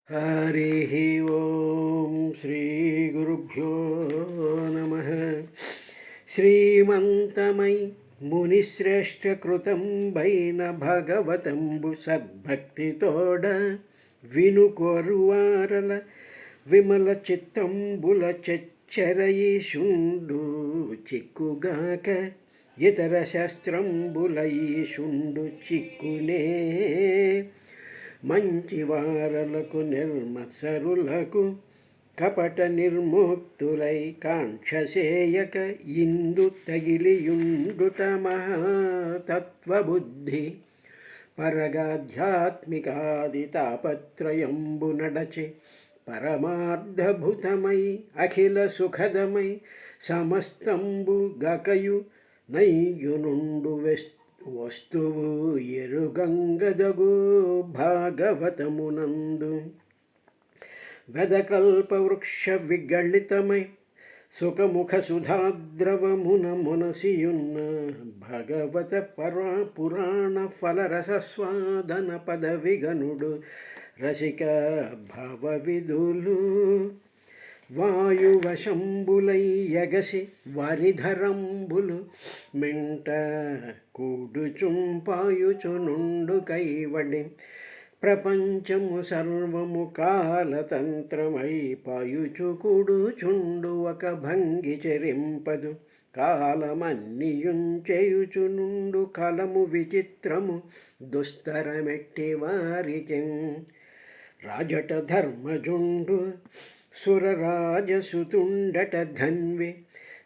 हरिः ओं श्रीगुरुभ्यो नमः। श्रीमन्तमयि मुनिश्रेष्ठकृतं వైన భగవతంబు సద్భక్తితోడ వినుకొరువారల విమల చిత్తంబుల చెచ్చరయిషుండు చిక్కుగాక ఇతర శాస్త్రంబులయిషుండు చిక్కునే మంచివారలకు నిర్మత్సరులకు కపట నిర్ముక్తులై కాంక్షసేయక ఇందు తగిలియుండుట మహాతత్వబుద్ధి పరగాధ్యాత్మికాది తాపత్రయంబు నడచి పరమార్థభూతమై అఖిల సుఖదమై సమస్తంబు గకయు నయ్యునుండు వస్తువు ఎరుగంగదగు భాగవతమునందు వెదకల్పవృక్ష విగళితమై సుఖముఖ సుధాద్రవమున మునసియున్న భగవత పురాణ ఫలరసస్వాదన పదవిగనుడు రసిక భవవిధులు వాయువశంబులై యగసి వరిధరంబులు మెంట కూడుచుంపాయుచునుండు కైవడి ప్రపంచము సర్వము కాలతంత్రమై పాయుచు కూడుచుండు ఒక భంగి చెరింపదు కాలమన్నియుంచేయుచునుండు కలము విచిత్రము దుస్తరమెట్టి వారికి రాజట ధర్మజుండు సురరాజసుతుండట ధన్వి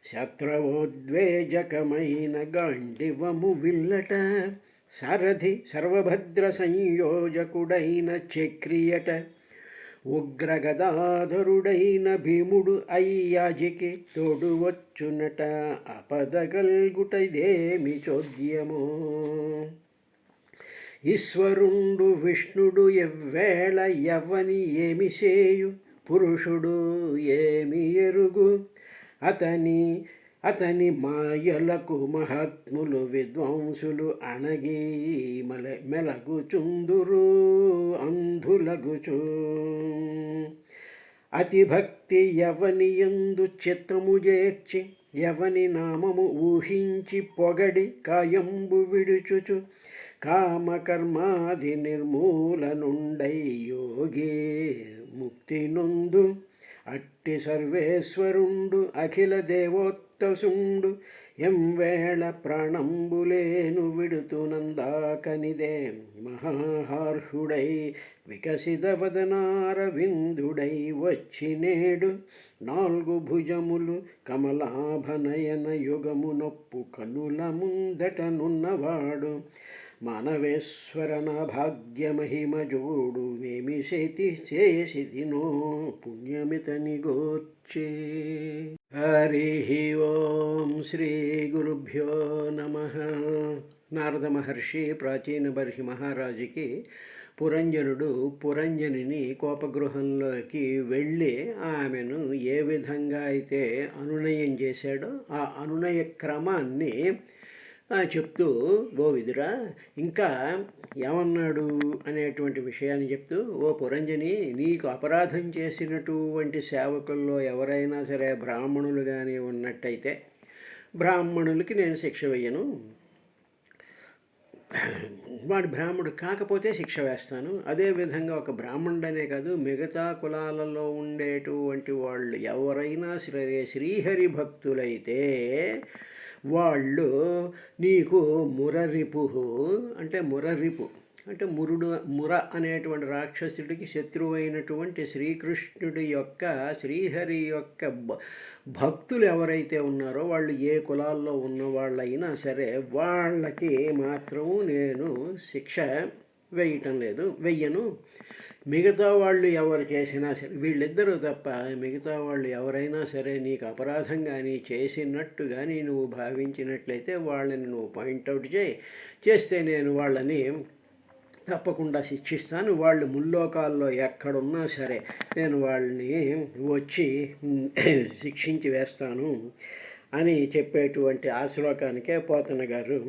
శత్రవోద్వేజకమైన గాండివము విల్లట సారథి సర్వభద్ర సంయోజకుడైన చక్రియట ఉగ్రగదాధరుడైన భీముడు అయ్యాజికి తోడు వచ్చునట అపదగల్గుటదేమి చోద్యమో ఈశ్వరుండు విష్ణుడు ఎవ్వేళ ఎవ్వని ఏమి చేయు పురుషుడు ఏమి ఎరుగు అతని మాయలకు మహాత్ములు విద్వాంసులు అణగి మెలగుచుందురు అంధులగుచు అతిభక్తి ఎవని యందు చిత్తము చేర్చి ఎవని నామము ఊహించి పొగడి కాయంబు విడుచుచు కామకర్మాది నిర్మూలనుండై యోగి ముక్తి నొందు అట్టి సర్వేశ్వరుండు అఖిల దేవోత్తసుండు ఎంవేళ ప్రాణంబులేను విడుతునందాకనిదే మహాహార్హుడై వికసిత వదనార విందుడై వచ్చినేడు నాలుగు భుజములు కమలాభనయన యుగము నొప్పు కనుల ముందటనున్నవాడు మానవేశ్వరన భాగ్యమహిమ జోడు వేమి చేసిదినో పుణ్యమితని గోర్చే. హరి ఓం శ్రీ గురుభ్యో నమః. నారద మహర్షి ప్రాచీన బర్హి మహారాజుకి పురంజనుడు పురంజనిని కోపగృహంలోకి వెళ్ళి ఆమెను ఏ విధంగా అయితే అనునయం చేశాడో ఆ అనునయ క్రమాన్ని చెప్తూ ఓ విదురా ఇంకా ఏమన్నాడు అనేటువంటి విషయాన్ని చెప్తూ, ఓ పురంజని, నీకు అపరాధం చేసినటువంటి సేవకుల్లో ఎవరైనా సరే బ్రాహ్మణులు కానీ ఉన్నట్టయితే బ్రాహ్మణులకి నేను శిక్ష వేయను, వాడు బ్రాహ్మణుడు కాకపోతే శిక్ష వేస్తాను. అదేవిధంగా ఒక బ్రాహ్మణుడనే కాదు, మిగతా కులాలలో ఉండేటువంటి వాళ్ళు ఎవరైనా సరే శ్రీహరి భక్తులైతే వాళ్ళు నీకు మురరిపు అంటే ముర అనేటువంటి రాక్షసుడికి శత్రువైనటువంటి శ్రీకృష్ణుడి యొక్క శ్రీహరి యొక్క భక్తులు ఎవరైతే ఉన్నారో వాళ్ళు ఏ కులాల్లో ఉన్న వాళ్ళైనా సరే వాళ్ళకి మాత్రము నేను శిక్ష వెయ్యను. మిగతా వాళ్ళు ఎవరు చేసినా సరే, వీళ్ళిద్దరూ తప్ప మిగతా వాళ్ళు ఎవరైనా సరే నీకు అపరాధం కానీ చేసినట్టు కానీ నువ్వు భావించినట్లయితే వాళ్ళని నువ్వు పాయింట్అవుట్ చేస్తే నేను వాళ్ళని తప్పకుండా శిక్షిస్తాను. వాళ్ళు ముల్లోకాల్లో ఎక్కడున్నా సరే నేను వాళ్ళని వచ్చి శిక్షించి వేస్తాను అని చెప్పేటువంటి ఆ శ్లోకానికే పోతన గారు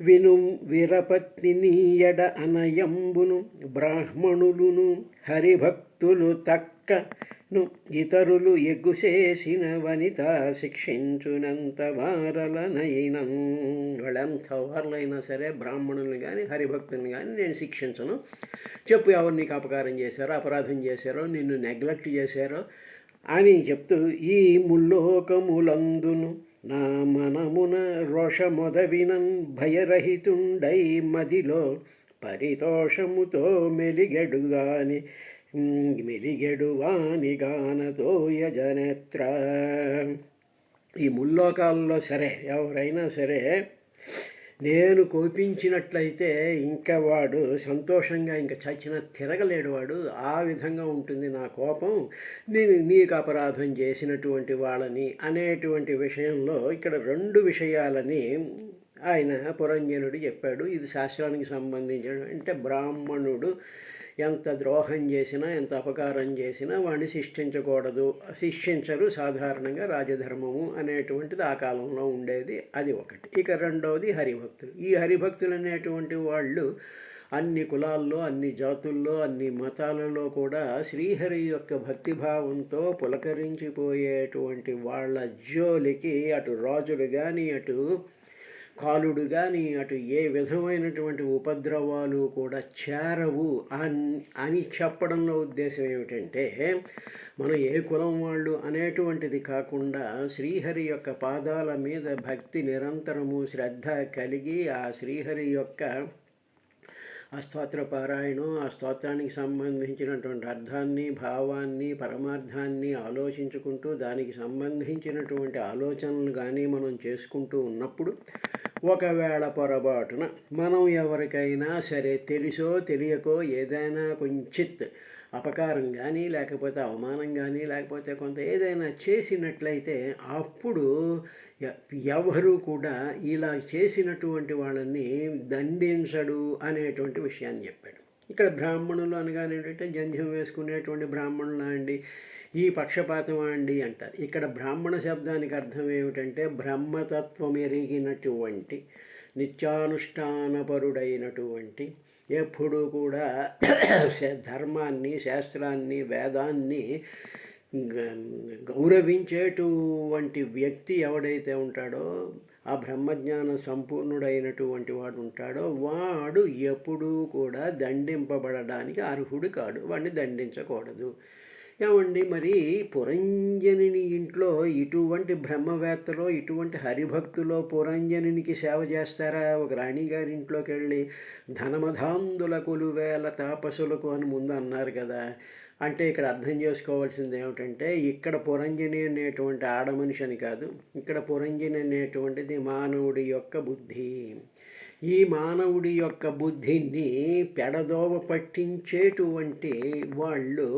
విను వీరపత్ని ఎడ అనయంబును బ్రాహ్మణులును హరిభక్తులైన హరిభక్తులు తక్కను ఇతరులు ఎగ్గుసేసిన వనిత శిక్షించునంత వారలనైనా. వాళ్ళెంత వారలైనా సరే బ్రాహ్మణుల్ని కానీ హరిభక్తుల్ని కానీ నేను శిక్షించను. చెప్పు ఎవరు నీకు అపకారం చేశారో, అపరాధం చేశారో, నిన్ను నెగ్లెక్ట్ చేశారో అని చెప్తూ, ఈ ముల్లోకములందును నా మనమున రోషమొదవినన్ భయరహితుండై మదిలో పరితోషముతో మెలిగెడువాని గానతో యజనేత్ర. ఈ ముల్లోకాల్లో సరే ఎవరైనా సరే నేను కోపించినట్లయితే ఇంకా వాడు సంతోషంగా ఇంకా చచ్చిన తిరగలేడు వాడు. ఆ విధంగా ఉంటుంది నా కోపం. నేను నీకు అపరాధం చేసినటువంటి వాళ్ళని అనేటువంటి విషయంలో ఇక్కడ 2 విషయాలని ఆయన పురంజనుడు చెప్పాడు. ఇది శాస్త్రానికి సంబంధించిన, అంటే బ్రాహ్మణుడు ఎంత ద్రోహం చేసినా ఎంత అపకారం చేసినా వాడిని శిక్షించకూడదు, శిక్షించరు సాధారణంగా, రాజధర్మము అనేటువంటిది ఆ కాలంలో ఉండేది. అది ఒకటి. ఇక రెండవది హరిభక్తులు. ఈ హరిభక్తులు అనేటువంటి వాళ్ళు అన్ని కులాల్లో, అన్ని జాతుల్లో, అన్ని మతాలలో కూడా శ్రీహరి యొక్క భక్తిభావంతో పులకరించిపోయేటువంటి వాళ్ళ జోలికి అటు రాజులు కానీ, అటు కాలుడు కానీ, అటు ఏ విధమైనటువంటి ఉపద్రవాలు కూడా చేరవు అని చెప్పడంలో ఉద్దేశం ఏమిటంటే, మనం ఏ కులం వాళ్ళు అనేటువంటిది కాకుండా శ్రీహరి యొక్క పాదాల మీద భక్తి నిరంతరము శ్రద్ధ కలిగి ఆ శ్రీహరి యొక్క ఆ స్తోత్ర పారాయణం, ఆ స్తోత్రానికి సంబంధించినటువంటి అర్థాన్ని, భావాన్ని, పరమార్థాన్ని ఆలోచించుకుంటూ దానికి సంబంధించినటువంటి ఆలోచనలు కానీ మనం చేసుకుంటూ ఉన్నప్పుడు, ఒకవేళ పొరపాటున మనం ఎవరికైనా సరే తెలుసో తెలియకో ఏదైనా కొంచెం అపకారం కానీ, లేకపోతే అవమానం కానీ, లేకపోతే కొంత ఏదైనా చేసినట్లయితే అప్పుడు ఎవరు కూడా ఇలా చేసినటువంటి వాళ్ళని దండించడు అనేటువంటి విషయాన్ని చెప్పాడు. ఇక్కడ బ్రాహ్మణులు అనగానే ఏంటంటే జంధ్యం వేసుకునేటువంటి బ్రాహ్మణులా అండి, ఈ పక్షపాతం అండి అంటారు. ఇక్కడ బ్రాహ్మణ శబ్దానికి అర్థం ఏమిటంటే బ్రహ్మతత్వం ఎరిగినటువంటి, నిత్యానుష్ఠానపరుడైనటువంటి, ఎప్పుడూ కూడా ధర్మాన్ని, శాస్త్రాన్ని, వేదాన్ని గౌరవించేటువంటి వ్యక్తి ఎవడైతే ఉంటాడో, ఆ బ్రహ్మజ్ఞాన సంపూర్ణుడైనటువంటి వాడు ఉంటాడో వాడు ఎప్పుడూ కూడా దండింపబడడానికి అర్హుడు కాడు, వాడిని దండించకూడదు. ఏమండి మరి పురంజనుని ఇంట్లో ఇటువంటి బ్రహ్మవేత్తలో, ఇటువంటి హరిభక్తులో పురంజనునికి సేవ చేస్తారా? ఒక రాణిగారి ఇంట్లోకి వెళ్ళి ధనమధాంధుల కొలువేల తాపసులకు అని ముందు అన్నారు కదా. అంటే ఇక్కడ అర్థం చేసుకోవాల్సింది ఏమిటంటే, ఇక్కడ పురంజని అనేటువంటి ఆడమనిషి అని కాదు, ఇక్కడ పురంజని అనేటువంటిది మానవుడి యొక్క బుద్ధి. ఈ మానవుడి యొక్క బుద్ధిని పెడదోవ పట్టించేటువంటి వాళ్ళు,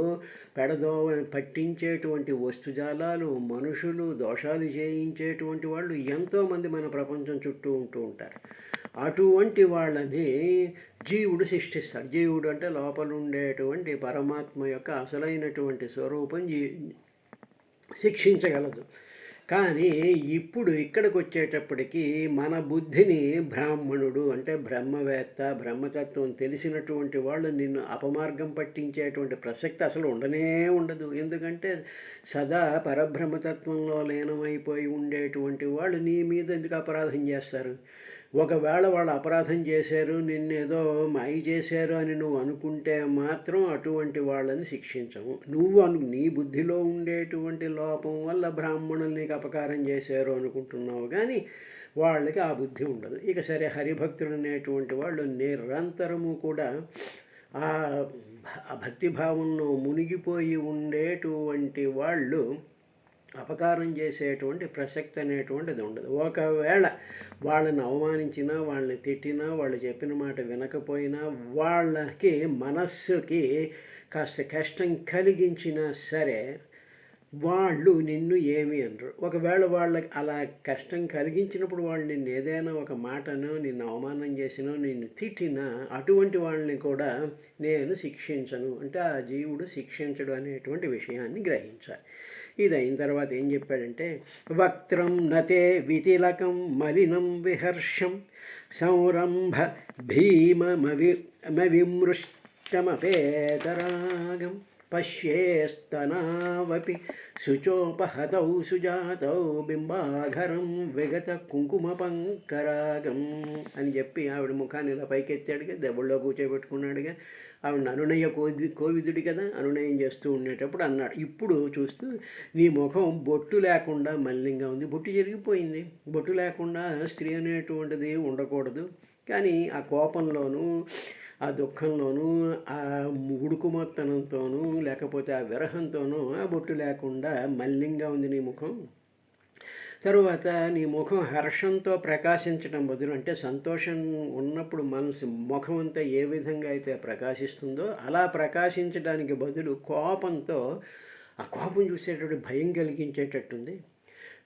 పెడదోవ పట్టించేటువంటి వస్తుజాలాలు, మనుషులు, దోషాలు చేయించేటువంటి వాళ్ళు ఎంతోమంది మన ప్రపంచం చుట్టూ ఉంటూ ఉంటారు. అటువంటి వాళ్ళని జీవుడు సృష్టిస్తాడు. జీవుడు అంటే లోపల ఉండేటువంటి పరమాత్మ యొక్క అసలైనటువంటి స్వరూపం శిక్షించగలదు. కానీ ఇప్పుడు ఇక్కడికి వచ్చేటప్పటికి మన బుద్ధిని బ్రాహ్మణుడు అంటే బ్రహ్మవేత్త, బ్రహ్మతత్వం తెలిసినటువంటి వాళ్ళు నిన్ను అపమార్గం పట్టించేటువంటి ప్రసక్తి అసలు ఉండనే ఉండదు. ఎందుకంటే సదా పరబ్రహ్మతత్వంలో లీనమైపోయి ఉండేటువంటి వాళ్ళు నీ మీద ఎందుకు అపరాధం చేస్తారు? ఒకవేళ వాళ్ళు అపరాధం చేశారు, నిన్నేదో మాయ చేశారు అని నువ్వు అనుకుంటే మాత్రం అటువంటి వాళ్ళని శిక్షించము. నీ బుద్ధిలో ఉండేటువంటి లోపం వల్ల బ్రాహ్మణులు నీకు అపకారం చేశారు అనుకుంటున్నావు, కానీ వాళ్ళకి ఆ బుద్ధి ఉండదు. ఇక సరే, హరిభక్తులు అనేటువంటి వాళ్ళు నిరంతరము కూడా ఆ భక్తిభావంలో మునిగిపోయి ఉండేటువంటి వాళ్ళు అపకారం చేసేటువంటి ప్రసక్తి అనేటువంటిది ఉండదు. ఒకవేళ వాళ్ళని అవమానించినా, వాళ్ళని తిట్టినా, వాళ్ళు చెప్పిన మాట వినకపోయినా, వాళ్ళకి మనస్సుకి కాస్త కష్టం కలిగించినా సరే వాళ్ళు నిన్ను ఏమి అనరు. ఒకవేళ వాళ్ళకి అలా కష్టం కలిగించినప్పుడు వాళ్ళు నిన్ను ఏదైనా ఒక మాటనో, నిన్ను అవమానం చేసినో, నిన్ను తిట్టినా అటువంటి వాళ్ళని కూడా నేను శిక్షించను. అంటే ఆ జీవుడు శిక్షించడు అనేటువంటి విషయాన్ని గ్రహించాలి. ఇది అయిన తర్వాత ఏం చెప్పాడంటే, వక్త్రం నతే వితిలకం మలినం విహర్షం సంరంభ భీమమవిమృష్టమపేతరాగం పశ్యేస్తనావపి శుచోపహతౌ సుజాతౌ బింబాఘరం విగత కుంకుమ పంకరాగం అని చెప్పి ఆవిడ ముఖాన్ని ఇలా పైకెత్తాడుగా, దెబ్బల్లో కూర్చోబెట్టుకున్నాడుగా. ఆవిడ అనునయ కోవిదుడి కదా, అనునయం చేస్తూ ఉండేటప్పుడు అన్నాడు. ఇప్పుడు చూస్తూ నీ ముఖం బొట్టు లేకుండా మలినంగా ఉంది. బొట్టు జరిగిపోయింది. బొట్టు లేకుండా స్త్రీ అనేటువంటిది ఉండకూడదు. కానీ ఆ కోపంలోనూ, ఆ దుఃఖంలోనూ, ఆ ఉడుకుమత్తనంతోనూ, లేకపోతే ఆ విరహంతోనూ ఆ బొట్టు లేకుండా మలినంగా ఉంది నీ ముఖం. తరువాత నీ ముఖం హర్షంతో ప్రకాశించడం బదులు, అంటే సంతోషం ఉన్నప్పుడు మనసు ముఖం అంతా ఏ విధంగా అయితే ప్రకాశిస్తుందో అలా ప్రకాశించడానికి బదులు కోపంతో, ఆ కోపం చూసేటప్పుడు భయం కలిగించేటట్టుంది.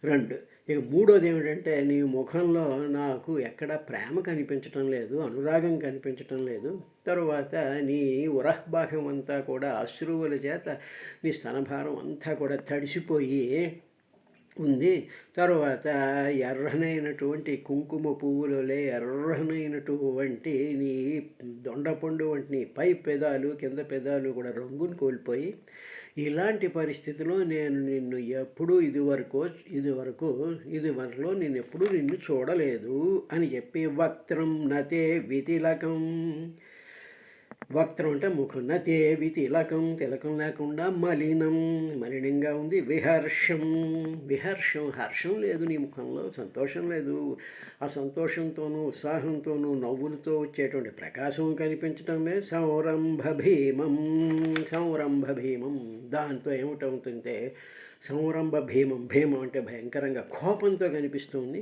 2, ఇక మూడోది ఏమిటంటే నీ ముఖంలో నాకు ఎక్కడ ప్రేమ కనిపించటం లేదు, అనురాగం కనిపించటం లేదు. తరువాత నీ ఉరహ్భాగం అంతా కూడా అశ్రువుల చేత నీ స్తనభారం అంతా కూడా తడిసిపోయి ఉంది. తరువాత ఎర్రనైనటువంటి కుంకుమ పువ్వులలే ఎర్రనైనటువంటి నీ దొండపండు వంటి నీ పై పెదాలు, కింద పెదాలు కూడా రంగును కోల్పోయి, ఇలాంటి పరిస్థితిలో నేను నిన్ను ఎప్పుడూ ఇదివరలో నేను ఎప్పుడూ నిన్ను చూడలేదు అని చెప్పి, వక్త్రం నతే వితిలకం, వక్త్రం అంటే ముఖం, నతే వితిలకం తిలకం లేకుండా, మలినం మలినంగా ఉంది, విహర్షం హర్షం లేదు నీ ముఖంలో, సంతోషం లేదు. ఆ సంతోషంతోనూ, ఉత్సాహంతోనూ, నవ్వులతో వచ్చేటువంటి ప్రకాశం కనిపించటం లేదు. సంరంభ భీమం దాంతో ఏమిటవుతుంటే సంరంభ భీమం అంటే భయంకరంగా కోపంతో కనిపిస్తుంది.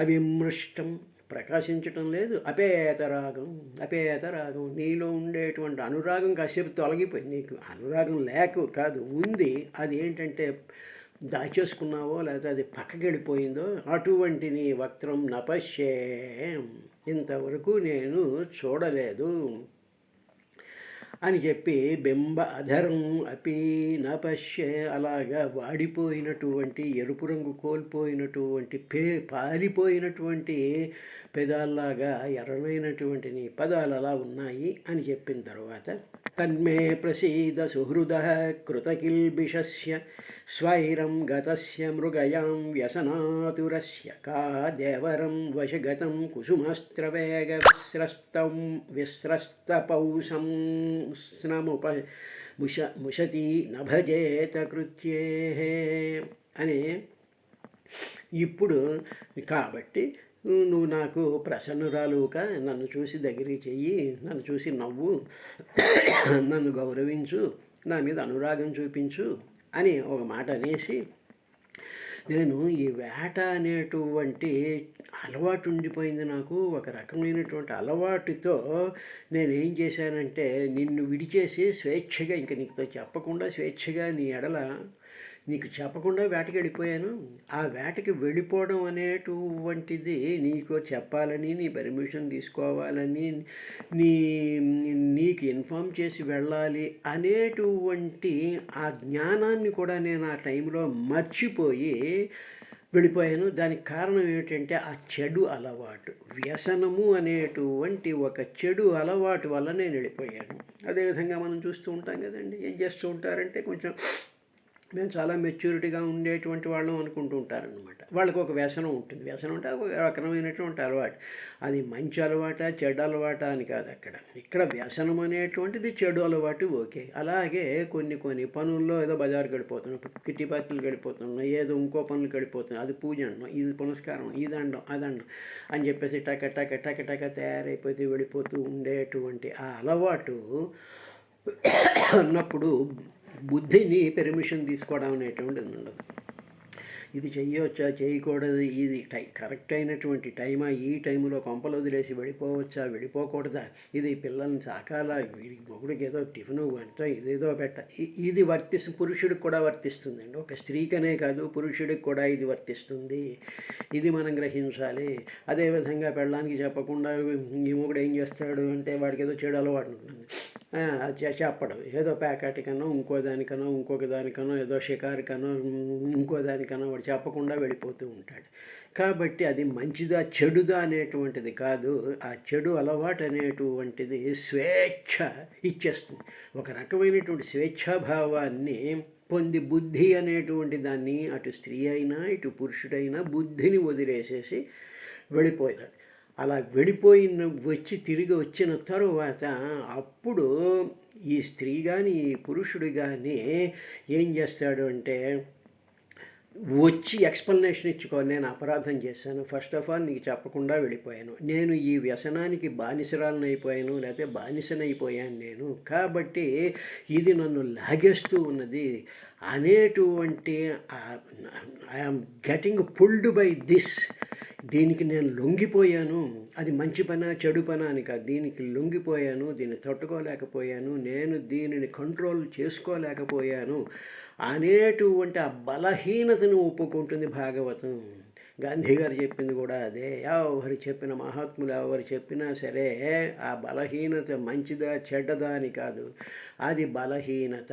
అవిమృష్టం ప్రకాశించటం లేదు. అపేతరాగం నీలో ఉండేటువంటి అనురాగం కాసేపు తొలగిపోయింది. నీకు అనురాగం లేక కాదు, ఉంది. అది ఏంటంటే దాచేసుకున్నావో లేకపోతే అది పక్కకి వెళ్ళిపోయిందో అటువంటి నీ వక్త్రం నపశ్యే, ఇంతవరకు నేను చూడలేదు అని చెప్పి, బింబ అధరం అపి నపశ్యే, అలాగా వాడిపోయినటువంటి, ఎరుపు రంగు కోల్పోయినటువంటి, పాలిపోయినటువంటి పెదాల్లాగా ఎర్రనైనటువంటి నీ పదాలు అలా ఉన్నాయి అని చెప్పిన తర్వాత, తన్మే ప్రసీద సుహృద కృతకిల్బిషస్య స్వైరం గతస్య మృగయాం వ్యసనాతురస్య కా దేవరం వశగతం కుసుమాస్త్రవేగ విస్రస్తపౌసం ముశతి నభజేత కృత్యే అని. ఇప్పుడు కాబట్టి నువ్వు నాకు ప్రసన్నురాలుగా నన్ను చూసి దగ్గరికి చెయ్యి, నన్ను చూసి నవ్వు, నన్ను గౌరవించు, నా మీద అనురాగం చూపించు అని ఒక మాట అనేసి, నేను ఈ వేట అనేటువంటి అలవాటు ఉండిపోయింది నాకు. ఒక రకమైనటువంటి అలవాటుతో నేనేం చేశానంటే నిన్ను విడిచేసి స్వేచ్ఛగా, ఇంక నీకుతో చెప్పకుండా స్వేచ్ఛగా నీ ఎడల నీకు చెప్పకుండా వేటకి వెళ్ళిపోయాను. ఆ వేటకి వెళ్ళిపోవడం అనేటువంటిది నీకు చెప్పాలని, నీ పర్మిషన్ తీసుకోవాలని, నీకు ఇన్ఫామ్ చేసి వెళ్ళాలి అనేటువంటి ఆ జ్ఞానాన్ని కూడా నేను ఆ టైంలో మర్చిపోయి వెళ్ళిపోయాను. దానికి కారణం ఏమిటంటే ఆ చెడు అలవాటు, వ్యసనము అనేటువంటి ఒక చెడు అలవాటు వల్ల నేను వెళ్ళిపోయాను. అదేవిధంగా మనం చూస్తూ ఉంటాం కదండి. ఏం చేస్తూ ఉంటారంటే కొంచెం మేము చాలా మెచ్యూరిటీగా ఉండేటువంటి వాళ్ళం అనుకుంటూ ఉంటారనమాట. వాళ్ళకి ఒక వ్యసనం ఉంటుంది. వ్యసనం అంటే ఒక రకమైనటువంటి అలవాటు. అది మంచి అలవాట, చెడు అలవాట అని కాదు. ఇక్కడ వ్యసనం అనేటువంటిది చెడు అలవాటు. ఓకే. అలాగే కొన్ని పనుల్లో ఏదో బజారుకి వెళ్ళిపోతున్నాం, కిట్టి పార్టీలకు వెళ్ళిపోతున్నాం, ఏదో ఇంకో పనులకు వెళ్ళిపోతున్నాం, అది పూజ అనడం, ఇది పునస్కారం, ఇది అండం, అదండం అని చెప్పేసి టక తయారైపోతూ వెళ్ళిపోతూ ఉండేటువంటి ఆ అలవాటు అన్నప్పుడు బుద్ధిని పెర్మిషన్ తీసుకోవడం అనేటువంటిది ఉండదు. ఇది చెయ్యవచ్చా, చేయకూడదు, ఇది కరెక్ట్ అయినటువంటి టైమా, ఈ టైంలో కొంపలు వదిలేసి వెళ్ళిపోవచ్చా, వెళ్ళిపోకూడదా, ఇది పిల్లల్ని సాకాలా, మొగుడికి ఏదో టిఫిన్ వంట ఇదేదో ఇది పురుషుడికి కూడా వర్తిస్తుందండి. ఒక స్త్రీకనే కాదు, పురుషుడికి కూడా ఇది వర్తిస్తుంది. ఇది మనం గ్రహించాలి. అదేవిధంగా పెళ్ళానికి చెప్పకుండా ఈ మొగుడు ఏం చేస్తాడు అంటే వాడికి ఏదో చెడు అలవాటు ఉంటుంది. చెప్పడం ఏదో ప్యాకెట్కనో ఇంకో దానికనో ఇంకొక దానికనో ఏదో షికారుకనో ఇంకో దానికనో వాడు చెప్పకుండా వెళ్ళిపోతూ ఉంటాడు. కాబట్టి అది మంచిదా చెడుదా అనేటువంటిది కాదు. ఆ చెడు అలవాటు అనేటువంటిది స్వేచ్ఛ ఇచ్చేస్తుంది. ఒక రకమైనటువంటి స్వేచ్ఛాభావాన్ని పొంది బుద్ధి అనేటువంటి దాన్ని అటు స్త్రీ అయినా ఇటు పురుషుడైనా బుద్ధిని వదిలేసేసి వెళ్ళిపోతాడు. అలా వచ్చి తిరిగి వచ్చిన తరువాత అప్పుడు ఈ స్త్రీ కానీ ఈ పురుషుడు కానీ ఏం చేస్తాడు అంటే వచ్చి ఎక్స్ప్లెనేషన్ ఇచ్చుకో, నేను అపరాధం చేశాను, ఫస్ట్ ఆఫ్ ఆల్ నీకు చెప్పకుండా వెళ్ళిపోయాను, నేను ఈ వ్యసనానికి బానిసరాలను అయిపోయాను, లేకపోతే బానిసనైపోయాను నేను, కాబట్టి ఇది నన్ను లాగేస్తూ ఉన్నది అనేటువంటి I'm getting pulled by this, దీనికి నేను లొంగిపోయాను, అది మంచి పనా చెడు పనా అని కాదు, దీనికి లొంగిపోయాను, దీన్ని తట్టుకోలేకపోయాను, నేను దీనిని కంట్రోల్ చేసుకోలేకపోయాను అనేటువంటి ఆ బలహీనతను ఒప్పుకుంటుంది భాగవతం. గాంధీ గారు చెప్పింది కూడా అదే. ఎవరు చెప్పిన మహాత్ములు ఎవరు చెప్పినా సరే ఆ బలహీనత మంచిదా చెడ్డదా అని కాదు, అది బలహీనత.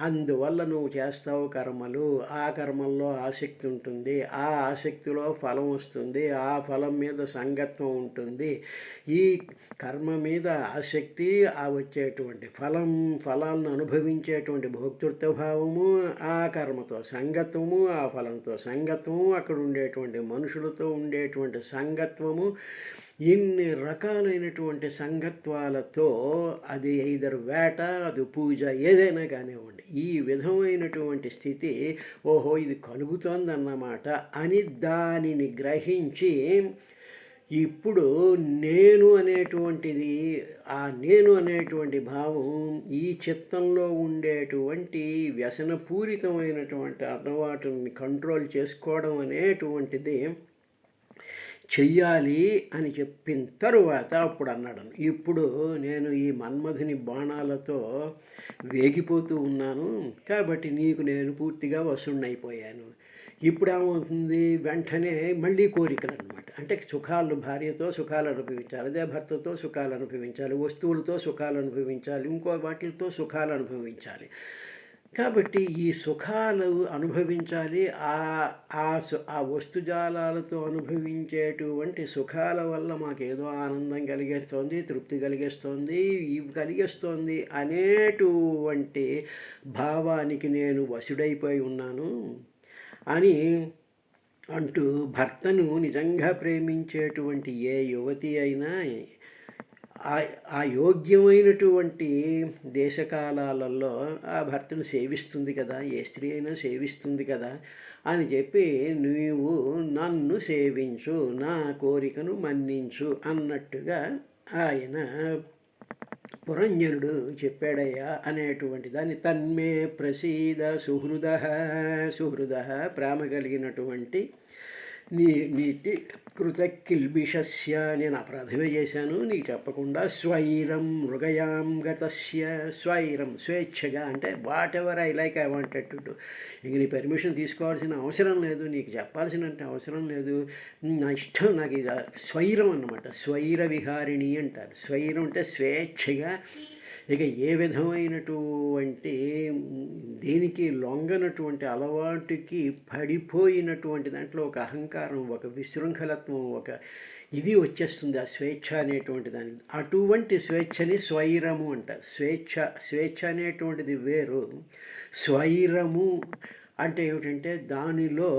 అందువల్ల నువ్వు చేస్తావు కర్మలు, ఆ కర్మల్లో ఆసక్తి ఉంటుంది, ఆ ఆసక్తిలో ఫలం వస్తుంది, ఆ ఫలం మీద సంగత్వం ఉంటుంది. ఈ కర్మ మీద ఆసక్తి, ఆ వచ్చేటువంటి ఫలాలను అనుభవించేటువంటి భోక్తృత్వ భావము, ఆ కర్మతో సంగత్వము, ఆ ఫలంతో సంగత్వము, అక్కడ ఉండేటువంటి మనుషులతో ఉండేటువంటి సంగత్వము, ఇన్ని రకాలైనటువంటి సంగత్వాలతో అది ఐదర్ వేట, అది పూజ, ఏదైనా కానివ్వండి, ఈ విధమైనటువంటి స్థితి ఓహో ఇది కలుగుతోందన్నమాట అని దానిని గ్రహించి ఇప్పుడు నేను అనేటువంటిది, ఆ నేను అనేటువంటి భావం ఈ చిత్తంలో ఉండేటువంటి వ్యసనపూరితమైనటువంటి అలవాటుని కంట్రోల్ చేసుకోవడం అనేటువంటిది చెయ్యాలి అని చెప్పిన తరువాత అప్పుడు అన్నాడు, ఇప్పుడు నేను ఈ మన్మధుని బాణాలతో వేగిపోతూ ఉన్నాను, కాబట్టి నీకు నేను పూర్తిగా వశుణ్ణైపోయాను. ఇప్పుడు ఏమవుతుంది, వెంటనే మళ్ళీ కోరికలు అనమాట. అంటే సుఖాలు, భార్యతో సుఖాలు అనుభవించాలి, అదే భర్తతో సుఖాలు అనుభవించాలి, వస్తువులతో సుఖాలు అనుభవించాలి, ఇంకో వాటితో సుఖాలు అనుభవించాలి. కాబట్టి ఈ సుఖాలు అనుభవించాలి. ఆ వస్తుజాలాలతో అనుభవించేటువంటి సుఖాల వల్ల మాకేదో ఆనందం కలిగేస్తోంది, తృప్తి కలిగేస్తోంది, ఇవి కలిగేస్తోంది అనేటువంటి భావానికి నేను వశుడైపోయి ఉన్నాను అని అంటూ భర్తను నిజంగా ప్రేమించేటువంటి ఏ యువతి అయినా ఆ యోగ్యమైనటువంటి దేశకాలాలలో ఆ భర్తను సేవిస్తుంది కదా, ఏ స్త్రీ అయినా సేవిస్తుంది కదా అని చెప్పి నీవు నన్ను సేవించు, నా కోరికను మన్నించు అన్నట్టుగా ఆయన పురంజనుడు చెప్పాడయ్యా అనేటువంటి దాన్ని తన్మే ప్రసీద సుహృద ప్రేమ కలిగినటువంటి నీటి కృతకిల్బిషస్య, నేను అపరాధమే చేశాను నీకు చెప్పకుండా, స్వైరం మృగయాం గతస్య, స్వైరం స్వేచ్ఛగా, అంటే what ever I like I wanted to do, ఇంక నీ పర్మిషన్ తీసుకోవాల్సిన అవసరం లేదు, నీకు చెప్పాల్సిన అవసరం లేదు, నా ఇష్టం, నాకు ఇది స్వైరం అన్నమాట. స్వైర విహారిణి అంటారు. స్వైరం అంటే స్వేచ్ఛగా, ఇక ఏ విధమైనటువంటి దేనికి లొంగనటువంటి అలవాటుకి పడిపోయినటువంటి దాంట్లో ఒక అహంకారం, ఒక విశృంఖలత్వం, ఒక ఇది వచ్చేస్తుంది ఆ స్వేచ్ఛ అనేటువంటి దానికి. అటువంటి స్వేచ్ఛని స్వైరము అంటారు. స్వేచ్ఛ అనేటువంటిది వేరు, స్వైరము అంటే ఏమిటంటే దానిలో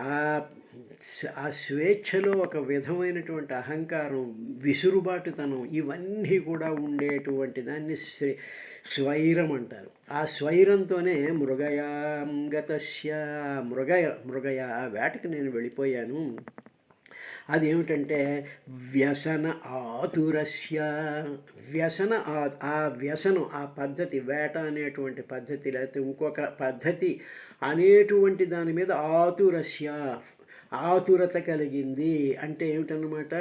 ఆ స్వేచ్ఛలో ఒక విధమైనటువంటి అహంకారం, విసురుబాటుతనం, ఇవన్నీ కూడా ఉండేటువంటి దాన్ని స్వైరం అంటారు. ఆ స్వైరంతోనే మృగయాం గతస్య, మృగయ ఆ వేటకి నేను వెళ్ళిపోయాను. అదేమిటంటే వ్యసన ఆతురస్య, వ్యసనం, ఆ పద్ధతి, వేట అనేటువంటి పద్ధతి లేకపోతే ఇంకొక పద్ధతి అనేటువంటి దాని మీద ఆతురస్య, ఆతురత కలిగింది. అంటే ఏమిటన్నమాట,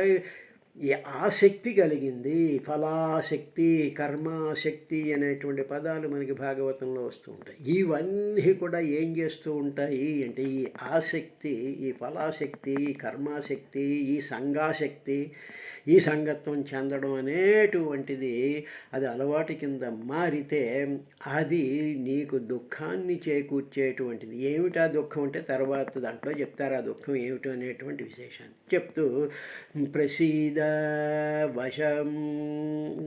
ఈ ఆసక్తి కలిగింది. ఫలాశక్తి, కర్మాశక్తి అనేటువంటి పదాలు మనకి భాగవతంలో వస్తూ ఉంటాయి. ఇవన్నీ కూడా ఏం చేస్తూ ఉంటాయి అంటే ఈ ఆసక్తి, ఈ ఫలాశక్తి, ఈ కర్మాశక్తి, ఈ సంఘాశక్తి, ఈ సంగత్వం చెందడం అనేటువంటిది అది అలవాటు కింద మారితే అది నీకు దుఃఖాన్ని చేకూర్చేటువంటిది. ఏమిటా దుఃఖం అంటే తర్వాత దాంట్లో చెప్తారు ఆ దుఃఖం ఏమిటి అనేటువంటి విశేషాన్ని చెప్తూ, ప్రసీద వశం,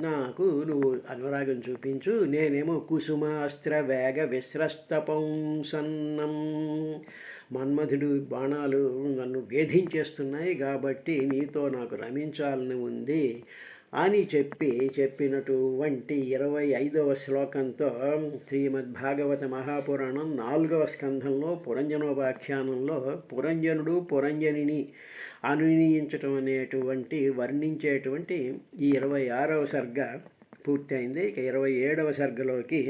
నాకు నువ్వు అనురాగం చూపించు, నేనేమో కుసుమాస్త్ర వేగ విస్రస్తపం సన్నం, మన్మధుడు బాణాలు నన్ను వేధించేస్తున్నాయి కాబట్టి నీతో నాకు రమించాలని ఉంది అని చెప్పినటువంటి 25వ శ్లోకంతో శ్రీమద్భాగవత మహాపురాణం 4వ స్కంధంలో పురంజనోపాఖ్యానంలో పురంజనుడు పురంజనిని అనునయించటం అనేటువంటి వర్ణించేటువంటి ఈ 26వ సర్గ పూర్తయింది. ఇక 27వ సర్గలోకి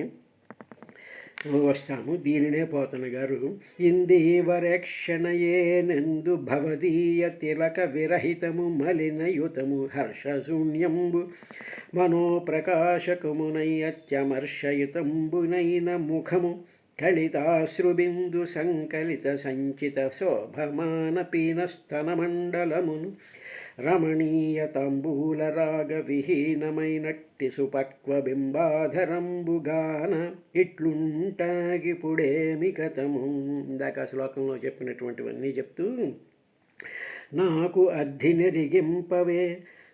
వస్తాము. దీనినే పోతన గారు ఇందీవరేక్షణయేనందు భవదీయ తిలక విరహితము మలినయుతము హర్షశూన్యంబు మనోప్రకాశకమునయ్యత్యమర్షయుతంబునైన ముఖము కలితాశ్రుబిందు సంకలిత సంచిత శోభమాన పీనస్తనమండలమును రమణీయ తాంబూల రాగ విహీనమైనట్టి సుపక్వ బింబాధరంబుగాన ఇట్లుంటాగిపుడేమి కథము. ఇందాక శ్లోకంలో చెప్పినటువంటివన్నీ చెప్తూ, నాకు అర్థినెరిగింపవే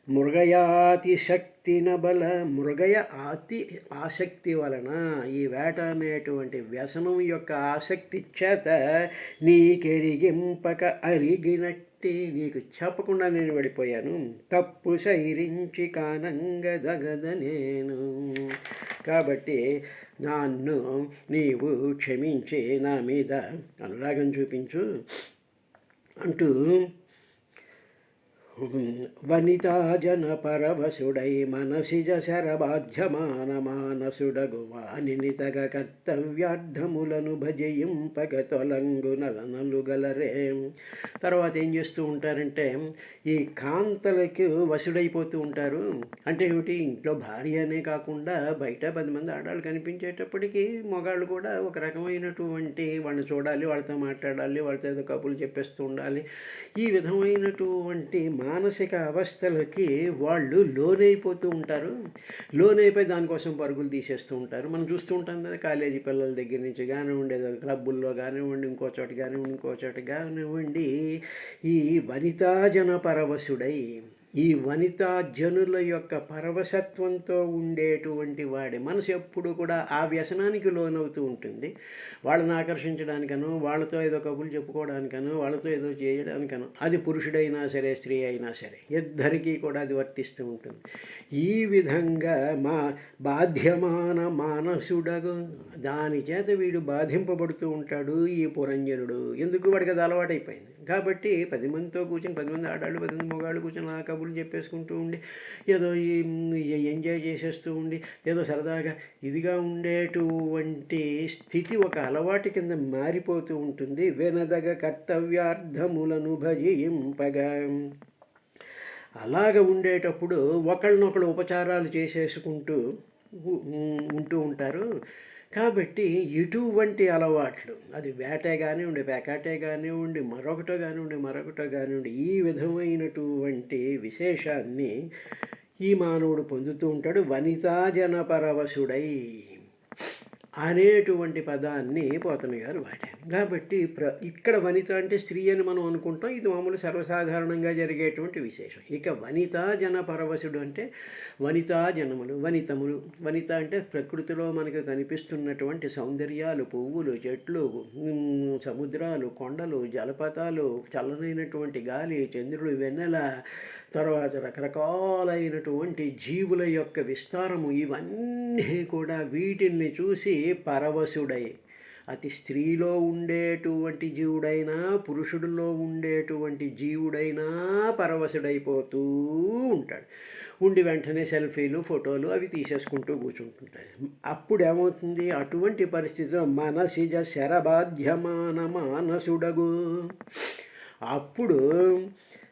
మృగయాతి శక్తిన బల, మృగయ అతి ఆసక్తి వలన ఈ వేట అనేటువంటి వ్యసనం యొక్క ఆసక్తి చేత నీకెరిగింపక అరిగినట్టి, నీకు చెప్పకుండా నేను వెళ్ళిపోయాను. తప్పు సైరించి కానంగదగద నేను, కాబట్టి నన్ను నీవు క్షమించి నా మీద అనురాగం చూపించు అంటూ వనితా జన పరవశుడై మనసిజ శరబాధ్యమాన మానసుడగు వానిని తగ కర్తవ్యార్థములను భజయింపక తొలంగు నలనలుగలరే. తర్వాత ఏం చేస్తూ ఉంటారంటే ఈ కాంతలకు వశుడైపోతూ ఉంటారు. అంటే ఏమిటి, ఇంట్లో భార్య అనే కాకుండా బయట 10 మంది ఆడాళ్ళు కనిపించేటప్పటికీ మగాళ్ళు కూడా ఒక రకమైనటువంటి వాళ్ళని చూడాలి, వాళ్ళతో మాట్లాడాలి, వాళ్ళతో ఏదో కబుర్లు చెప్పేస్తూ ఉండాలి. ఈ విధమైనటువంటి మానసిక అవస్థలకి వాళ్ళు లోనైపోతూ ఉంటారు. లోనైపోయి దానికోసం పరుగులు తీసేస్తూ ఉంటారు. మనం చూస్తూ ఉంటాం కదా, కాలేజీ పిల్లల దగ్గర నుంచి కానివ్వండి, ఏదో క్లబ్బుల్లో కానివ్వండి, ఇంకో చోట కానివ్వండి, ఈ వనితాజన పరవశుడై, ఈ వనితా జనుల యొక్క పరవశత్వంతో ఉండేటువంటి వాడి మనసు ఎప్పుడు కూడా ఆ వ్యసనానికి లోనవుతూ ఉంటుంది. వాళ్ళని ఆకర్షించడానికనో, వాళ్ళతో ఏదో కబుర్లు చెప్పుకోవడానికనో, వాళ్ళతో ఏదో చేయడానికనో, అది పురుషుడైనా సరే స్త్రీ అయినా సరే ఇద్దరికీ కూడా అది వర్తిస్తూ ఉంటుంది. ఈ విధంగా బాధ్యమాన మానసుడగు, దాని చేత వీడు బాధింపబడుతూ ఉంటాడు ఈ పురంజనుడు. ఎందుకు, వాడికి అది అలవాటైపోయింది కాబట్టి 10 మందితో కూర్చొని 10 మంది ఆడాళ్ళు 10 మంది మొగాళ్ళు కూర్చొని ఆ కబుర్లు చెప్పేసుకుంటూ ఉండి ఏదో ఎంజాయ్ చేసేస్తూ ఉండి ఏదో సరదాగా ఇదిగా ఉండేటువంటి స్థితి ఒక అలవాటు కింద మారిపోతూ ఉంటుంది. వెనదగ కర్తవ్యార్థములను భజింపగా, అలాగ ఉండేటప్పుడు ఒకళ్ళనొకళ్ళు ఉపచారాలు చేసేసుకుంటూ ఉంటూ ఉంటారు. కాబట్టి ఇటువంటి అలవాట్లు, అది వేటే కానివ్వండి, పేకాటే కానివ్వండి, మరొకటో కానివ్వండి, ఈ విధమైనటువంటి విశేషాన్ని ఈ మానవుడు పొందుతూ ఉంటాడు. వనితాజన పరవశుడై అనేటువంటి పదాన్ని పోతన గారు వాడారు. కాబట్టి ఇక్కడ వనిత అంటే స్త్రీ అని మనం అనుకుంటాం. ఇది మామూలు సర్వసాధారణంగా జరిగేటువంటి విశేషం. ఇక వనితా జన పరవశుడు అంటే వనితా జనములు, వనితములు. వనిత అంటే ప్రకృతిలో మనకు కనిపిస్తున్నటువంటి సౌందర్యాలు, పువ్వులు, చెట్లు, సముద్రాలు, కొండలు, జలపాతాలు, చల్లనైనటువంటి గాలి, చంద్రుడు, వెన్నెల, తర్వాత రకరకాలైనటువంటి జీవుల యొక్క విస్తారము, ఇవన్నీ కూడా వీటిని చూసి పరవశుడై, అతి స్త్రీలో ఉండేటువంటి జీవుడైనా పురుషుడిలో ఉండేటువంటి జీవుడైనా పరవశుడైపోతూ ఉంటాడు. ఉండి వెంటనే సెల్ఫీలు, ఫోటోలు అవి తీసేసుకుంటూ కూర్చుంటుంటాయి. అప్పుడు ఏమవుతుంది, అటువంటి పరిస్థితిలో మనసిజ శరబాధ్యమాన మానసుడగు, అప్పుడు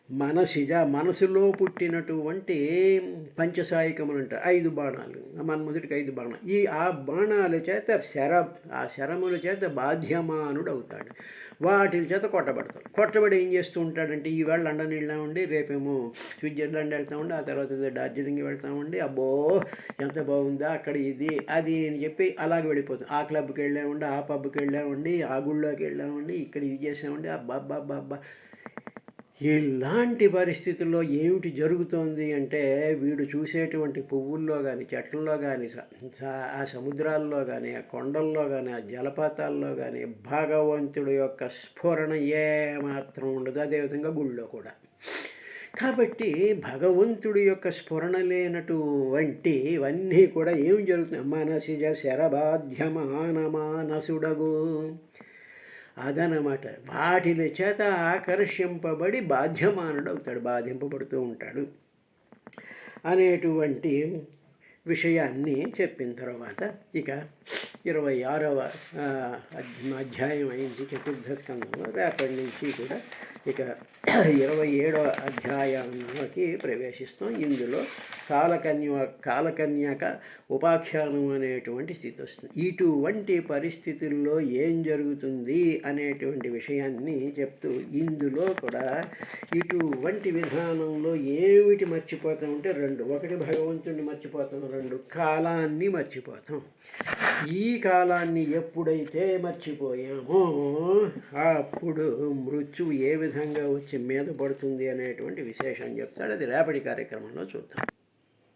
మనసిజ మనసులో పుట్టినటువంటి పంచసాయికములు అంటారు 5 బాణాలు, మన్మధుడికి 5 బాణాలు. ఆ బాణాల చేత ఆ శరముల చేత బాధ్యమానుడు అవుతాడు. వాటి చేత కొట్టబడతాడు. కొట్టబడి ఏం చేస్తూ ఉంటాడంటే ఈవేళ లండన్ వెళ్ళామండి, రేపేమో స్విట్జర్లాండ్ వెళ్తామండి, ఆ తర్వాత డార్జిలింగ్ వెళ్తామండి, అబ్బో ఎంత బాగుందా అక్కడ ఇది అది అని చెప్పి అలాగే వెళ్ళిపోతాం. ఆ క్లబ్కి వెళ్ళామండి, ఆ పబ్కి వెళ్ళామండి, ఆ గుళ్ళోకి వెళ్ళామండి, ఇక్కడ ఇది చేసామండి, అబ్బా అబ్బా అబ్బా అబ్బా. ఇలాంటి పరిస్థితుల్లో ఏమిటి జరుగుతోంది అంటే వీడు చూసేటువంటి పువ్వుల్లో కానీ, చెట్లలో కానీ, ఆ సముద్రాల్లో కానీ, ఆ కొండల్లో కానీ, ఆ జలపాతాల్లో కానీ భగవంతుడి యొక్క స్ఫురణ ఏమాత్రం ఉండదు. అదేవిధంగా గుళ్ళో కూడా. కాబట్టి భగవంతుడి యొక్క స్ఫురణ లేనటువంటి ఇవన్నీ కూడా ఏం జరుగుతున్నాయి? మనసిజ శరబాధ్యమానమానసుడగు, అదనమాట. వాటిల చేత ఆకర్షింపబడి బాధ్యమానుడు అవుతాడు, బాధింపబడుతూ ఉంటాడు అనేటువంటి విషయాన్ని చెప్పిన తర్వాత ఇక 26వ అధ్యాయం అయింది చతుర్థ స్కంధంలో. రేపటి నుంచి కూడా ఇక 27వ అధ్యాయంలోకి ప్రవేశిస్తాం. ఇందులో కాలకన్యక ఉపాఖ్యానం అనేటువంటి స్థితి వస్తుంది. ఇటువంటి పరిస్థితుల్లో ఏం జరుగుతుంది అనేటువంటి విషయాన్ని చెప్తూ ఇందులో కూడా ఇటువంటి విధానంలో ఏమిటి మర్చిపోతామంటే 2. 1 భగవంతుడిని మర్చిపోతాం, 2 కాలాన్ని మర్చిపోతాం. ఈ కాలాన్ని ఎప్పుడైతే మర్చిపోయామో అప్పుడు మృత్యువు ఏ విధంగా వచ్చి మీద పడుతుంది అనేటువంటి విశేషం చెప్తాడు. అది రేపటి కార్యక్రమంలో చూద్దాం.